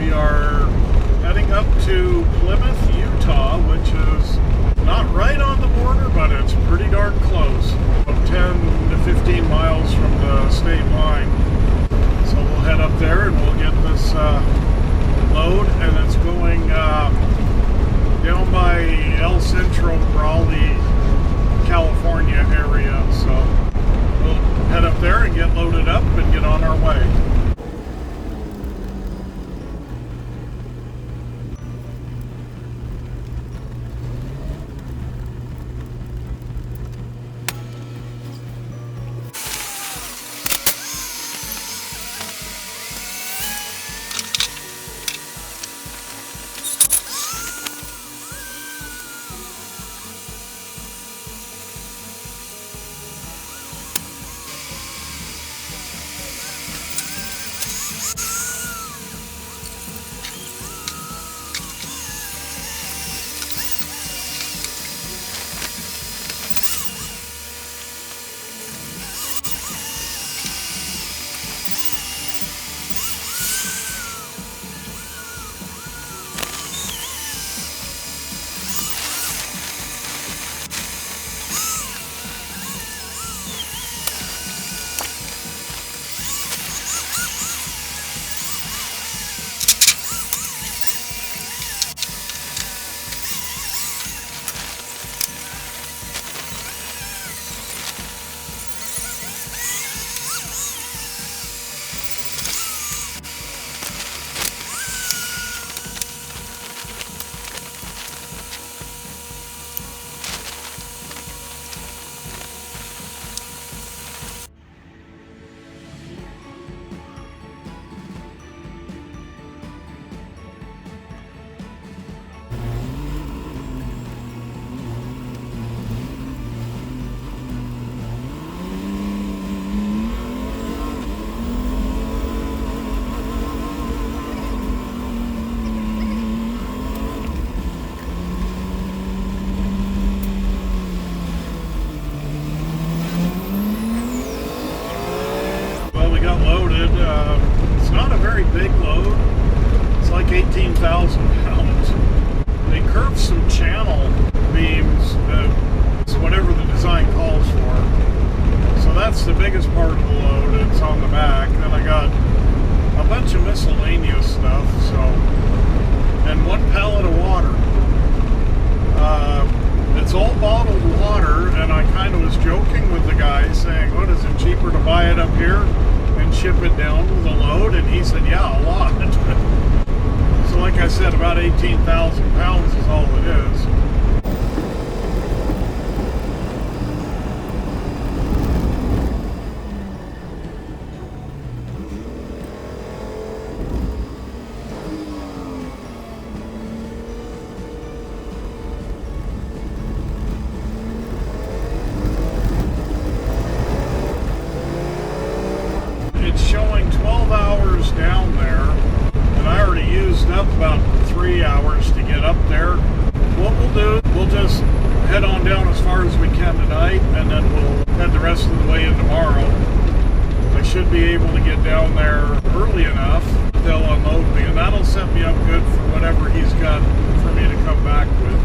We are heading up to Plymouth, Utah, which is not right on the border, but it's pretty darn close. About 10 to 15 miles from the state line. So we'll head up there and we'll get this load, and it's going down by El Centro, Raleigh, California area. So we'll head up there and get loaded up and get on our way. It's not a very big load. It's like 18,000 pounds. They curved some channel beams, it's whatever the design calls for. So that's the biggest part of the load. It's on the back. Then I got a bunch of miscellaneous stuff. So, and one pallet of water. It's all bottled water, and I kind of was joking with the guy saying, "What is it cheaper to buy it up here and ship it down with a load?" And he said, "Yeah, a lot." So like I said, about 18,000 pounds is all it is. Showing 12 hours down there, and I already used up about 3 hours to get up there. What we'll do, we'll just head on down as far as we can tonight, and then we'll head the rest of the way in tomorrow. I should be able to get down there early enough. They'll unload me, and that'll set me up good for whatever he's got for me to come back with.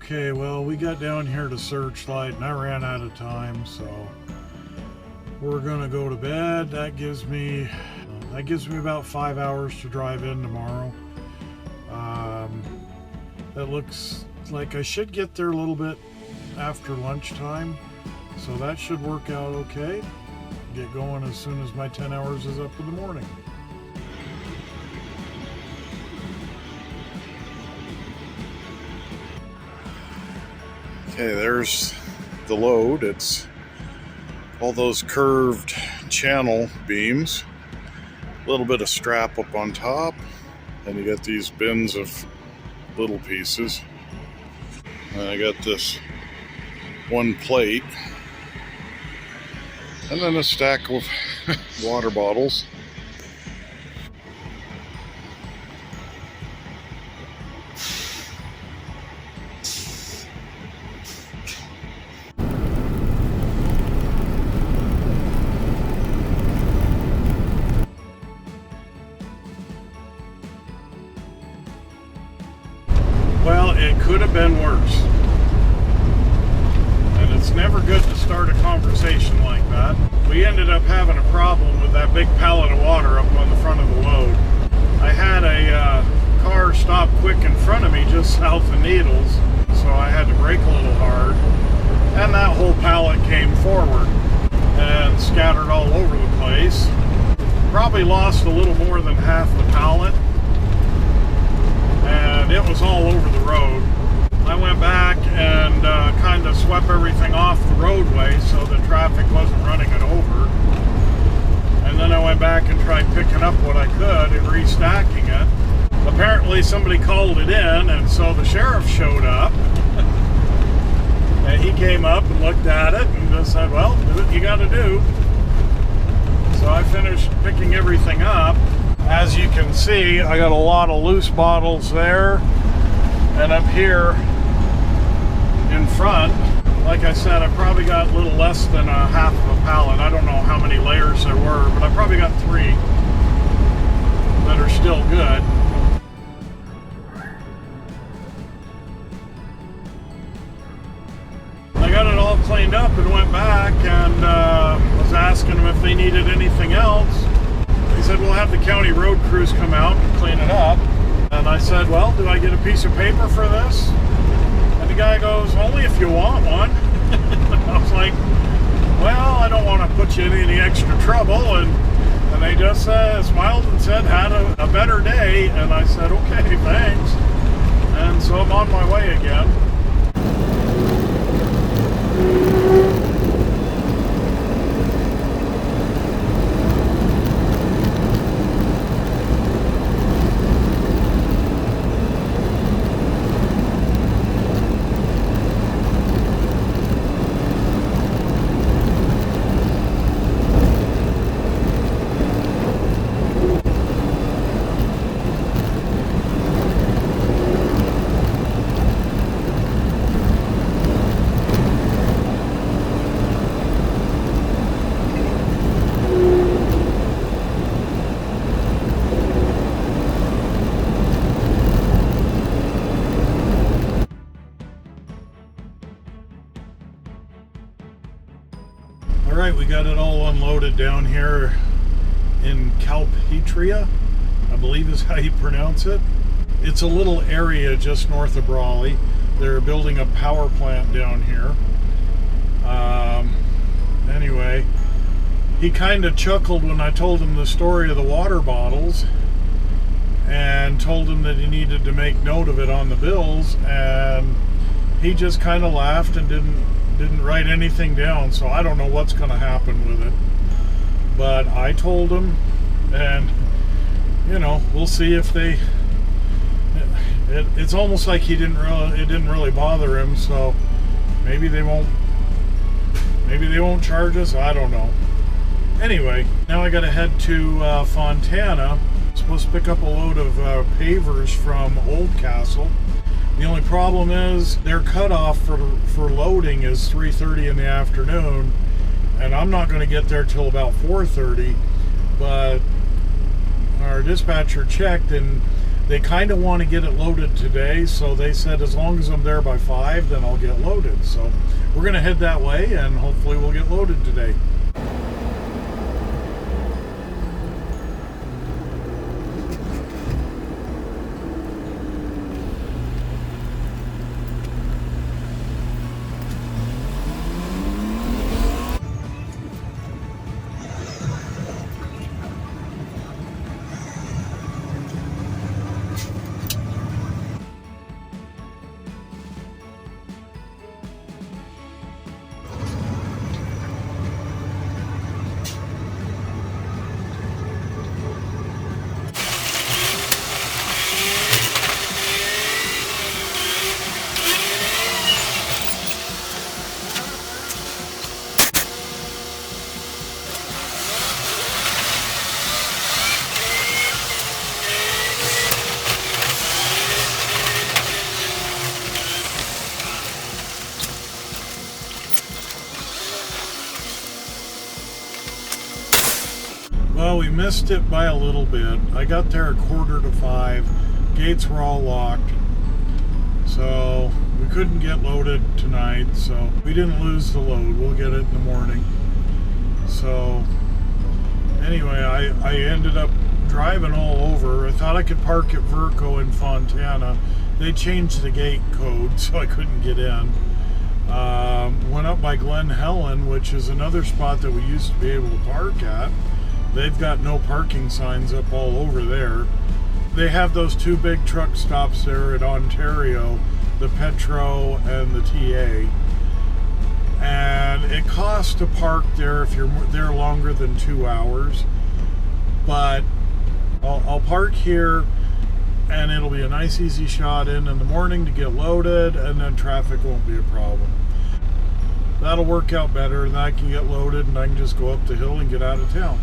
Okay, well, we got down here to Searchlight and I ran out of time, so we're gonna go to bed. That gives me about 5 hours to drive in tomorrow. That looks like I should get there a little bit after lunchtime, so that should work out okay. Get going as soon as my 10 hours is up in the morning. Okay, there's the load. It's all those curved channel beams, a little bit of strap up on top, and you got these bins of little pieces. And I got this one plate, and then a stack of water bottles. Well, it could have been worse. And it's never good to start a conversation like that. We ended up having a problem with that big pallet of water up on the front of the load. I had a car stop quick in front of me just south of Needles, so I had to brake a little hard. And that whole pallet came forward and scattered all over the place. Probably lost a little more than half the pallet. And it was all over the road. I went back and kind of swept everything off the roadway so the traffic wasn't running it over. And then I went back and tried picking up what I could and restacking it. Apparently somebody called it in, and so the sheriff showed up. And he came up and looked at it and just said, well, do what you gotta do. So I finished picking everything up. As you can see, I got a lot of loose bottles there, and up here in front, like I said, I probably got a little less than a half of a pallet. I don't know how many layers there were, but I probably got 3 that are still good. I got it all cleaned up and went back and was asking them if they needed anything else. He said, we'll have the county road crews come out and clean it up. And I said, well, do I get a piece of paper for this? And the guy goes, only if you want one. I was like, well, I don't want to put you in any extra trouble. And they just smiled and said, had a better day. And I said, okay, thanks. And so I'm on my way again. Alright, we got it all unloaded down here in Calpetria, I believe is how you pronounce it. It's a little area just north of Brawley. They're building a power plant down here. Anyway, he kind of chuckled when I told him the story of the water bottles and told him that he needed to make note of it on the bills, and he just kind of laughed and didn't write anything down, so I don't know what's going to happen with it. But I told him, and you know, we'll see if they. It's almost like it didn't really bother him, so maybe they won't charge us. I don't know. Anyway, now I got to head to Fontana. I'm supposed to pick up a load of pavers from Oldcastle. The only problem is their cutoff for loading is 3:30 in the afternoon, and I'm not going to get there till about 4:30. But our dispatcher checked, and They kind of want to get it loaded today, so they said as long as I'm there by 5, then I'll get loaded. So we're going to head that way, and hopefully we'll get loaded today. Well, we missed it by a little bit. I got there at 4:45. Gates were all locked. So we couldn't get loaded tonight. So we didn't lose the load. We'll get it in the morning. So anyway, I ended up driving all over. I thought I could park at Verco in Fontana. They changed the gate code, so I couldn't get in. Went up by Glen Helen, which is another spot that we used to be able to park at. They've got no parking signs up all over there. They have those two big truck stops there at Ontario, the Petro and the TA. And it costs to park there if you're there longer than 2 hours. But I'll park here, and it'll be a nice easy shot in the morning to get loaded, and then traffic won't be a problem. That'll work out better, and I can get loaded, and I can just go up the hill and get out of town.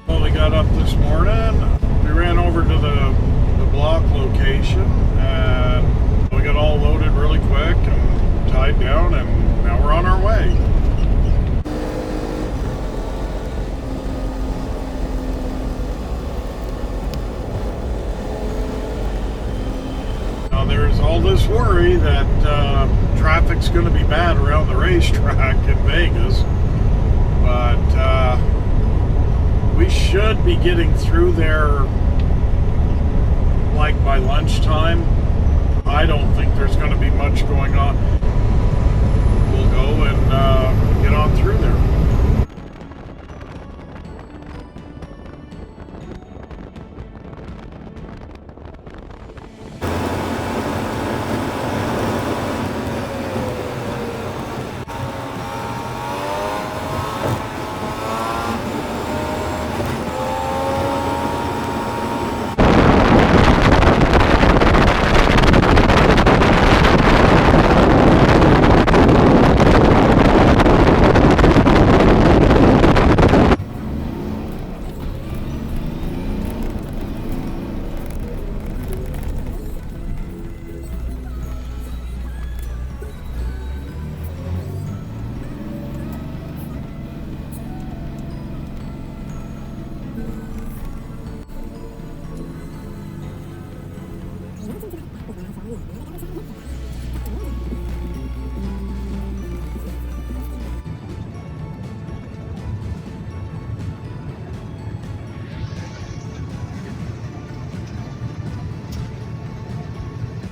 Well, we got up this morning. We ran over to the block location, and we got all loaded really quick and tied down, and now we're on our way. Now there's all this worry that traffic's going to be bad around the racetrack in Vegas, but we should be getting through there like by lunchtime. I don't think there's going to be much going on. We'll go and get on through there.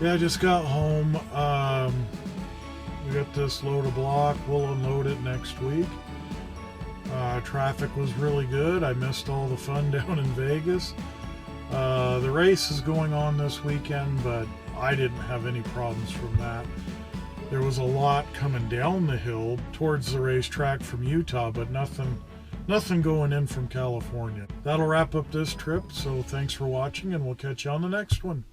Yeah, I just got home. We got this load of block. We'll unload it next week. Traffic was really good. I missed all the fun down in Vegas. The race is going on this weekend, but I didn't have any problems from that. There was a lot coming down the hill towards the racetrack from Utah, but nothing going in from California. That'll wrap up this trip, so thanks for watching, and we'll catch you on the next one.